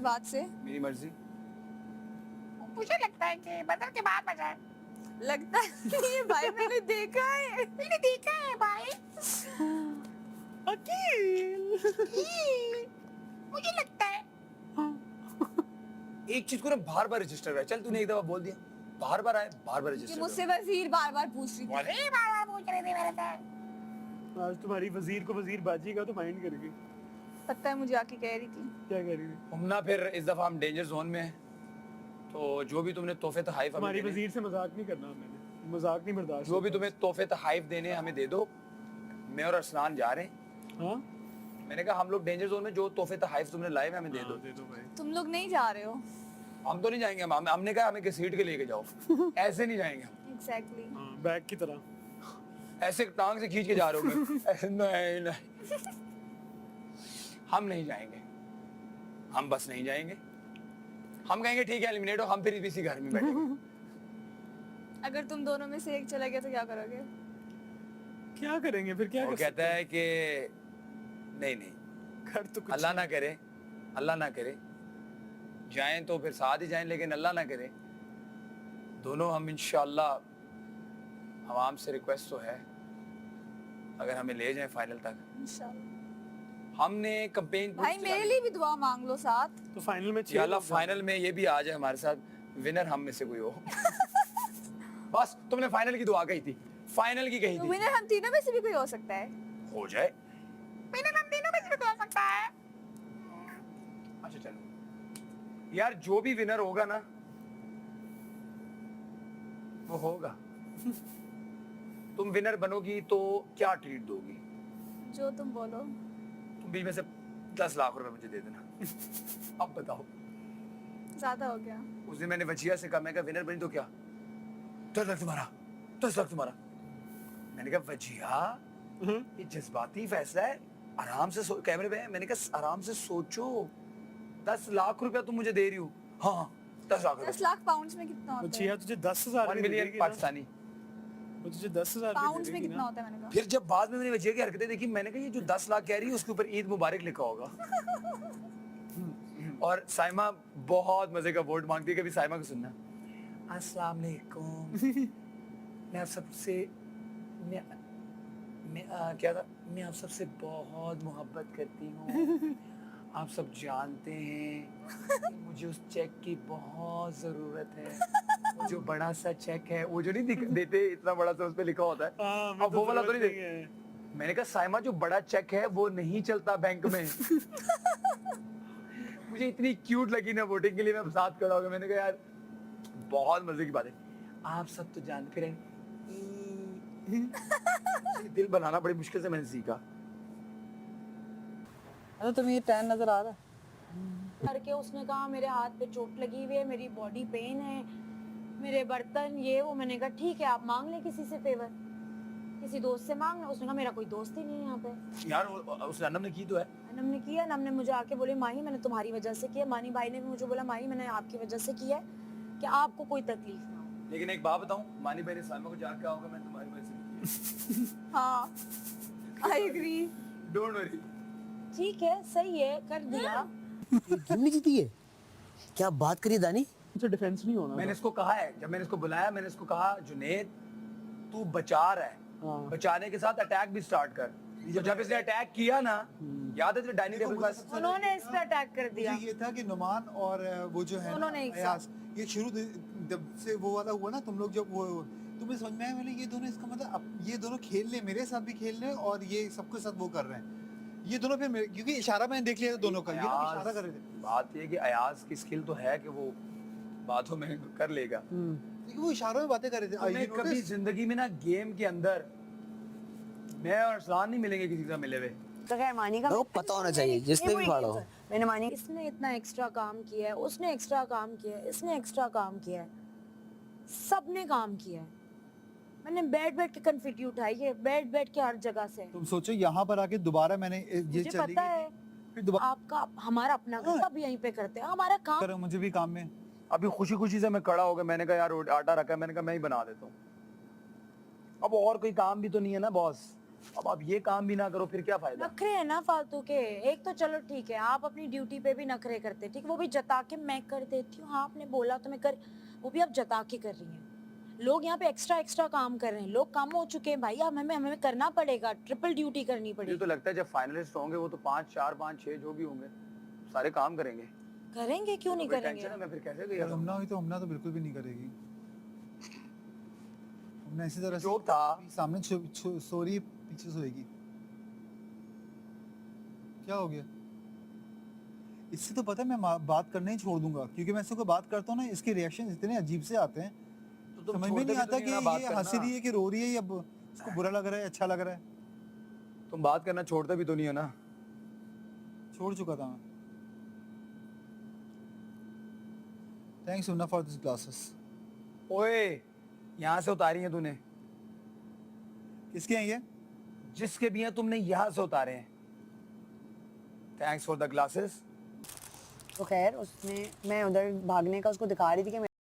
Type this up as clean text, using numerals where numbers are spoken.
बात से? मेरी मर्जी। मुझे लगता है कि बदल के बाद मजा है। लगता है ये भाई मैंने देखा है। मैंने देखा है भाई। अकील। मुझे लगता है। एक चीज को ना बार बार रजिस्टर है। चल तूने एक दफा बोल दिया, बार बार आए, बार बार कि रजिस्टर मुझसे वजीर बार बार पूछ रही थी। अरे बाबा पूछ रहे थे मेरे से। आज तुम्हारी वजीर को वजीर बाजी का तो माइंड करके पता है मुझे आके कह रही थी। क्या कह रही थी? हम ना फिर इस दफा हम डेंजर जोन में हैं, तो जो भी तुमने तोहफे तहाइफ हमें तुम्हारी देने, वजीर से मजाक नहीं करना मैंने, मजाक नहीं बर्दाश्त जो भी होता। तुम्हें तोहफे तहाइफ देने हैं हमें दे दो। मैं और अरसलान जा रहे हैं। हाँ मैंने कहा हम लोग डेंजर जोन में जो तोहफे तहाइफ तुमने लाए हैं हमें दे हाँ, दो। दे दो भाई। तुम लोग नहीं जा रहे हो। हम तो नहीं जाएंगे, हमने कहा हमें घसीट के लेके जाओ। ऐसे नहीं जाएंगे हम, एग्जैक्टली। हाँ बैग की तरह। ऐसे टांग से खींच के जा रहे हो। ऐसे नहीं नहीं, हम नहीं जाएंगे, हम बस नहीं जाएंगे। हम कहेंगे ठीक है एलिमिनेट हो, हम फिर इसी घर में बैठेंगे। अगर तुम दोनों में से एक चला गया तो क्या करोगे? क्या करेंगे फिर? क्या वो कर कहता है कि नहीं नहीं, सकते? कर तो कुछ अल्लाह ना करे, अल्लाह ना करे, जाएं तो फिर साथ ही जाएं, लेकिन अल्लाह ना करे दोनों हम इंशाअल्लाह, आवाम से रिक्वेस्ट तो है अगर हमें ले जाएं फाइनल तक। इंशाल्लाह। हमने कैंपेन भाई मेरे लिए भी दुआ मांग लो साथ। तो फाइनल में या अल्लाह फाइनल में ये भी आ जाए हमारे साथ, विनर हम में से कोई हो। बस तुमने फाइनल की दुआ कही थी, फाइनल की कही तो थी, विनर हम तीनों में से भी कोई हो सकता है। हो जाए। मैंने हम तीनों में से भी हो सकता है। अच्छा चलो यार, जो भी विनर होगा ना वो होगा। तुम विनर बनोगी तो क्या ट्रीट दोगी? जो तुम बोलो। तुम भी में से 10 लाख रुपए मुझे दे देना। अब बताओ। ज्यादा हो गया। उस दिन मैंने वजिया से कहा, मैं कहा विनर बनी तो क्या, 10 लाख तुम्हारा, 10 लाख तुम्हारा। मैंने कहा वजिया ये जज्बाती फैसला है, आराम से कैमरे पे है। मैंने कहा आराम से सोचो, 10 लाख रुपया तुम मुझे दे रही हो। हाँ 10 लाख 10 लाख पाउंड्स में कितना होता छिया है? तुझे 10,000 1 मिलियन पाकिस्तानी। वो तुझे 10,000 पाउंड्स में कितना होता है मैंने कहा? फिर जब बाद में मैंने वजिया की हरकतें देखी, मैंने कहा ये जो 10 लाख कह रही है उसके ऊपर ईद मुबारक लिखा होगा। और साइमा बहुत मजे का वोट मांगती है, कभी साइमा को सुनना। अस्सलाम वालेकुम, मैं आप सबसे क्या था, मैं आप सबसे बहुत मोहब्बत करती हूँ। आप सब जानते हैं कि मुझे उस चेक की बहुत जरूरत है। वो जो बड़ा सा चेक है, वो जो नहीं देते इतना बड़ा सा, उस पे लिखा होता है। हाँ, अब वो वाला तो नहीं है। देते। मैंने कहा साइमा जो बड़ा चेक है वो नहीं चलता बैंक में। मुझे इतनी क्यूट लगी ना वोटिंग के लिए, मैं साथ खड़ा हो गया। मैंने कहा यार बहुत मजे की बात है, आप सब तो जानते हैं। दिल बनाना बड़ी मुश्किल से मैंने सीखा। अरे तुम्हें ये टैन नजर आ रहा है? करके उसने कहा मेरे हाथ पे चोट लगी हुई है, मेरी बॉडी पेन है, मेरे बर्तन ये वो। मैंने कहा ठीक है आप मांग ले किसी से फेवर, किसी दोस्त से मांग ले। उसने कहा मेरा कोई दोस्त ही नहीं है यहाँ पे। यार उस अनम ने की तो है। अनम ने किया, अनम ने मुझे आके बोले माही मैंने तुम्हारी वजह से किया। मानी भाई ने भी मुझे बोला माही मैंने आपकी वजह से किया है कि आपको कोई तकलीफ ना हो। लेकिन एक बात बताऊं, मानी भाई ने साइमा को जाके कहा होगा मैं तुम्हारी वजह से नहीं किया। हाँ आई एग्री। Don't worry. ठीक है सही है कर दिया। गेम नहीं जीती है? क्या बात करी दानी? मुझे डिफेंस नहीं होना मैंने इसको कहा है, जब मैंने इसको बुलाया मैंने इसको कहा जुनेद तू बचा रहा है, हाँ। बचाने के साथ अटैक भी स्टार्ट कर। तो जब इसने अटैक किया ना, याद है तेरे डाइनिंग टेबल पास उन्होंने इस पे अटैक कर दिया। मुझे ये था कि नुमान और वो जो है दोनों ने एक अयाज, ये शुरू जब से वो वाला हुआ ना, तुम लोग जब वो तुम्हें समझ में आया मैंने ये दोनों, इसका मतलब अब ये दोनों खेल रहे, मेरे साथ भी खेल रहे हैं और ये सबके साथ वो कर रहे हैं। ये दोनों फिर क्योंकि इशारा मैंने देख लिया था दोनों का, ये लोग इशारा कर रहे थे। बात ये कि अयाज की स्किल तो है कि वो बातों में कर लेगा, लेकिन वो इशारों में बातें कर रहे थे। तुमने You कभी notice? जिंदगी में ना गेम के अंदर मैं और अरसलान नहीं मिलेंगे किसी के साथ मिले हुए। तो खैर मानी का वो पता होना चाहिए जिसने भी फाड़ा हो। मैंने मानी इसने इतना एक्स्ट्रा काम किया है, उसने एक्स्ट्रा काम किया है, इसने एक्स्ट्रा काम किया है, सबने काम किया है। मैंने बैठ बैठ के कन्फिटी उठाई है, बैठ बैठ के हर जगह से। तुम सोचो यहाँ पर आके दोबारा मैंने ये मुझे चली पता गई, है फिर दोबारा आपका हमारा अपना घर सब यहीं पे करते हैं, हमारा काम करो, मुझे भी काम में अभी खुशी खुशी से मैं खड़ा हो गया, मैंने कहा यार आटा रखा है, मैंने कहा मैं ही बना देता हूँ। अब और कोई काम भी तो नहीं है ना बॉस, अब आप ये काम भी ना करो फिर क्या फायदा? नखरे है ना फालतू के। एक तो चलो ठीक है, आप अपनी ड्यूटी पे भी नखरे करते, ठीक है, वो भी जता के मैं कर देती हूँ। हाँ आपने बोला तो मैं कर, वो भी आप जता के कर रही हैं। लोग यहाँ पे एक्स्ट्रा काम कर रहे हैं, लोग काम हो चुके हैं भाई, अब हमें करना पड़ेगा, ट्रिपल ड्यूटी करनी मुझे पड़ेगी। तो लगता है जब फाइनलिस्ट होंगे वो तो 5, 4, 5, 6 जो भी होंगे सारे काम करेंगे। करेंगे क्यों नहीं कोई करेंगे? टेंशन है मैं फिर कैसे अगर गया? हमना हुई तो हमना तो बिल्कुल भी नहीं करेगी। हमने इसी तरह से जोक था। सामने सो रही है, पीछे सोएगी। क्या हो गया? इससे तो पता है मैं बात करना ही छोड़ दूंगा, क्योंकि मैं इससे कोई बात करता हूँ ना, इसके रिएक्शन इतने अजीब से आते हैं, तो तुम समझ में छोड़ते नहीं भी तो आता कि ना बात ये करना। हंस रही है कि रो रही है, या इसको बुरा लग रहा है, अच्छा लग रहा है। तुम बात करना छोड़ते भी तो नहीं हो ना। छोड़ चुका था मैं। थैंक्स सुना फॉर दिस ग्लासेस। ओए यहाँ से उतारी है तूने? किसके हैं ये? जिसके भी हैं तुमने यहाँ से उतारे हैं। Thanks for the glasses. तो खैर उसने, मैं उधर भागने का उसको दिखा रही थी कि